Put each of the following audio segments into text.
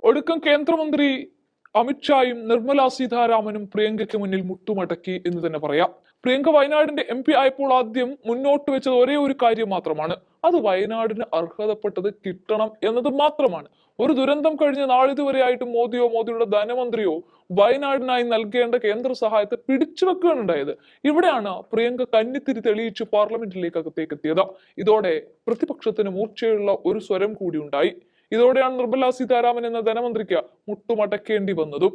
ഒടുക്കം കേന്ദ്രമന്ത്രി അമിത്ഷായും നിർമ്മലാ സീതാരാമനും പ്രിയങ്കയ്ക്ക് മുന്നിൽ മുട്ടുമടക്കി എന്ന് തന്നെ പറയാം. പ്രിയങ്ക വയനാടിന്റെ MP ആയപ്പോൾ ആദ്യം മുന്നോട്ട് വെച്ചത് ഒരേ ഒരു കാര്യം മാത്രമാണ്. അത് വയനാടിന് അർഹതപ്പെട്ടത് കിട്ടണം എന്നത് മാത്രമാണ്. ഒരു ദുരന്തം കഴിഞ്ഞ് നാളിതുവരെയായിട്ട് മോദിയുടെ ധനമന്ത്രിയോ വയനാടിനായി നൽകേണ്ട കേന്ദ്ര സഹായത്തെ പിടിച്ചു വെക്കുകയാണ് ഉണ്ടായത്. ഇവിടെയാണ് പ്രിയങ്ക കന്നിത്തിരി തെളിയിച്ച് പാർലമെന്റിലേക്ക് അകത്തേക്ക് എത്തിയത്. ഇതോടെ പ്രതിപക്ഷത്തിന് മൂർച്ചയുള്ള ഒരു സ്വരം കൂടി ഉണ്ടായി. ഇതോടെയാണ് നിർമ്മലാ സീതാരാമൻ എന്ന ധനമന്ത്രിക്ക് മുട്ടുമടക്കേണ്ടി വന്നതും.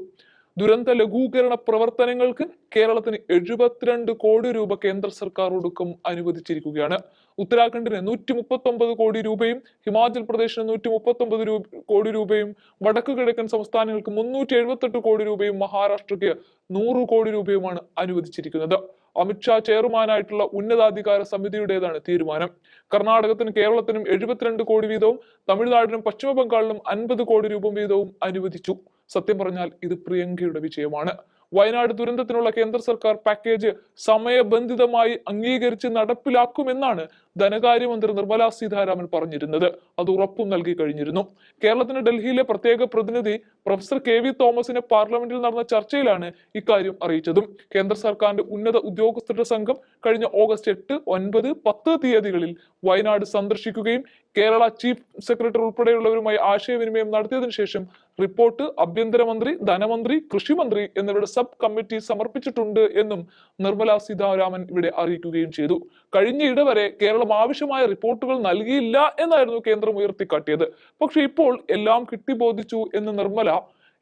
ദുരന്ത ലഘൂകരണ പ്രവർത്തനങ്ങൾക്ക് കേരളത്തിന് 72 കോടി രൂപ കേന്ദ്ര സർക്കാർ ഒടുക്കം അനുവദിച്ചിരിക്കുകയാണ്. ഉത്തരാഖണ്ഡിന് 139 കോടി രൂപയും ഹിമാചൽ പ്രദേശിന് 139 കോടി രൂപയും വടക്കു കിഴക്കൻ സംസ്ഥാനങ്ങൾക്ക് 378 കോടി രൂപയും മഹാരാഷ്ട്രയ്ക്ക് 100 കോടി രൂപയുമാണ് അനുവദിച്ചിരിക്കുന്നത്. അമിത്ഷാ ചെയർമാനായിട്ടുള്ള ഉന്നതാധികാര സമിതിയുടേതാണ് തീരുമാനം. കർണാടകത്തിനും കേരളത്തിനും 72 കോടി വീതവും തമിഴ്നാടിനും പശ്ചിമ ബംഗാളിനും 50 കോടി രൂപ വീതവും അനുവദിച്ചു. സത്യം പറഞ്ഞാൽ ഇത് പ്രിയങ്കയുടെ വിജയമാണ്. വയനാട് ദുരന്തത്തിനുള്ള കേന്ദ്ര സർക്കാർ പാക്കേജ് സമയബന്ധിതമായി അംഗീകരിച്ച് നടപ്പിലാക്കുമെന്നാണ് ധനകാര്യമന്ത്രി നിർമ്മലാ സീതാരാമൻ പറഞ്ഞിരുന്നത്. അത് ഉറപ്പും നൽകി കഴിഞ്ഞിരുന്നു. കേരളത്തിന് ഡൽഹിയിലെ പ്രത്യേക പ്രതിനിധി പ്രൊഫസർ KV തോമസിനെ പാർലമെന്റിൽ നടന്ന ചർച്ചയിലാണ് ഇക്കാര്യം അറിയിച്ചതും. കേന്ദ്ര സർക്കാരിന്റെ ഉന്നത ഉദ്യോഗസ്ഥരുടെ സംഘം കഴിഞ്ഞ ഓഗസ്റ്റ് 8, 9, 10 തീയതികളിൽ വയനാട് സന്ദർശിക്കുകയും കേരള ചീഫ് സെക്രട്ടറി ഉൾപ്പെടെയുള്ളവരുമായി ആശയവിനിമയം നടത്തിയതിനു ശേഷം റിപ്പോർട്ട് ആഭ്യന്തരമന്ത്രി, ധനമന്ത്രി, കൃഷിമന്ത്രി എന്നിവരുടെ സബ് കമ്മിറ്റി സമർപ്പിച്ചിട്ടുണ്ട് എന്നും നിർമ്മലാ സീതാരാമൻ ഇവിടെ അറിയിക്കുകയും ചെയ്തു. കഴിഞ്ഞ വരെ കേരളം ആവശ്യമായ റിപ്പോർട്ടുകൾ നൽകിയില്ല എന്നായിരുന്നു കേന്ദ്രം ഉയർത്തിക്കാട്ടിയത്. പക്ഷെ ഇപ്പോൾ എല്ലാം കിട്ടിബോധിച്ചു എന്ന് നിർമ്മല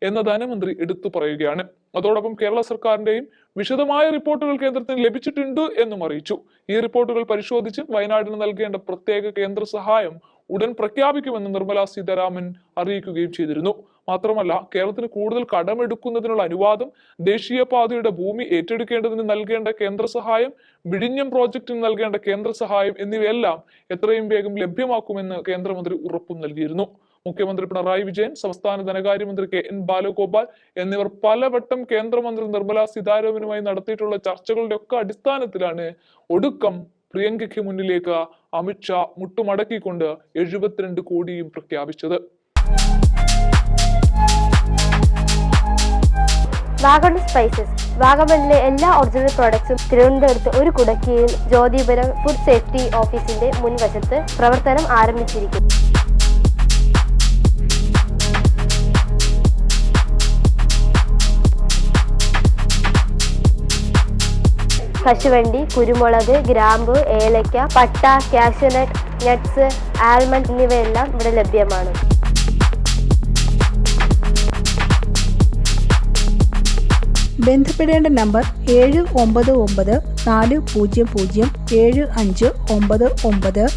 എന്ന ധനമന്ത്രി എടുത്തു പറയുകയാണ്. അതോടൊപ്പം കേരള സർക്കാരിന്റെയും വിശദമായ റിപ്പോർട്ടുകൾ കേന്ദ്രത്തിന് ലഭിച്ചിട്ടുണ്ട് എന്നും അറിയിച്ചു. ഈ റിപ്പോർട്ടുകൾ പരിശോധിച്ച് വയനാടിന് നൽകേണ്ട പ്രത്യേക കേന്ദ്ര സഹായം ഉടൻ പ്രഖ്യാപിക്കുമെന്ന് നിർമ്മലാ സീതാരാമൻ അറിയിക്കുകയും ചെയ്തിരുന്നു. മാത്രമല്ല, കേരളത്തിന് കൂടുതൽ കടമെടുക്കുന്നതിനുള്ള അനുവാദം, ദേശീയപാതയുടെ ഭൂമി ഏറ്റെടുക്കേണ്ടതിന് നൽകേണ്ട കേന്ദ്ര സഹായം, വിഴിഞ്ഞം പ്രോജക്റ്റിന് നൽകേണ്ട കേന്ദ്ര സഹായം എന്നിവയെല്ലാം എത്രയും വേഗം ലഭ്യമാക്കുമെന്ന് കേന്ദ്രമന്ത്രി ഉറപ്പും നൽകിയിരുന്നു. മുഖ്യമന്ത്രി പിണറായി വിജയൻ, സംസ്ഥാന ധനകാര്യമന്ത്രി KN ബാലഗോപാൽ എന്നിവർ പലവട്ടം കേന്ദ്രമന്ത്രി നിർമ്മലാ സീതാരാമനുമായി നടത്തിയിട്ടുള്ള ചർച്ചകളുടെ ഒക്കെ അടിസ്ഥാനത്തിലാണ് ഒടുക്കം പ്രിയങ്കയ്ക്ക് മുന്നിലേക്ക് അമിത്ഷാ മുട്ടുമടക്കിക്കൊണ്ട് 72 കോടിയും പ്രഖ്യാപിച്ചത്. വാഗമൺ സ്പൈസസ്. വാഗമണിലെ എല്ലാ ഒറിജിനൽ പ്രോഡക്ട്സും തിരുവനന്തപുരത്ത് ഒരു കുടക്കീഴിൽ ജ്യോതിപുരം ഫുഡ് സേഫ്റ്റി ഓഫീസിന്റെ മുൻവശത്ത് പ്രവർത്തനം ആരംഭിച്ചിരിക്കുന്നു. കശുവണ്ടി, കുരുമുളക്, ഗ്രാമ്പു, ഏലക്ക, പട്ട, കാഷ്യൂനട്ട്, നട്ട്സ്, ആൽമണ്ട് എന്നിവയെല്ലാം ഇവിടെ ലഭ്യമാണ്. ബന്ധപ്പെടേണ്ട നമ്പർ 799-400-7599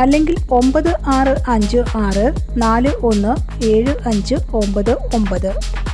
അല്ലെങ്കിൽ 9656-417599.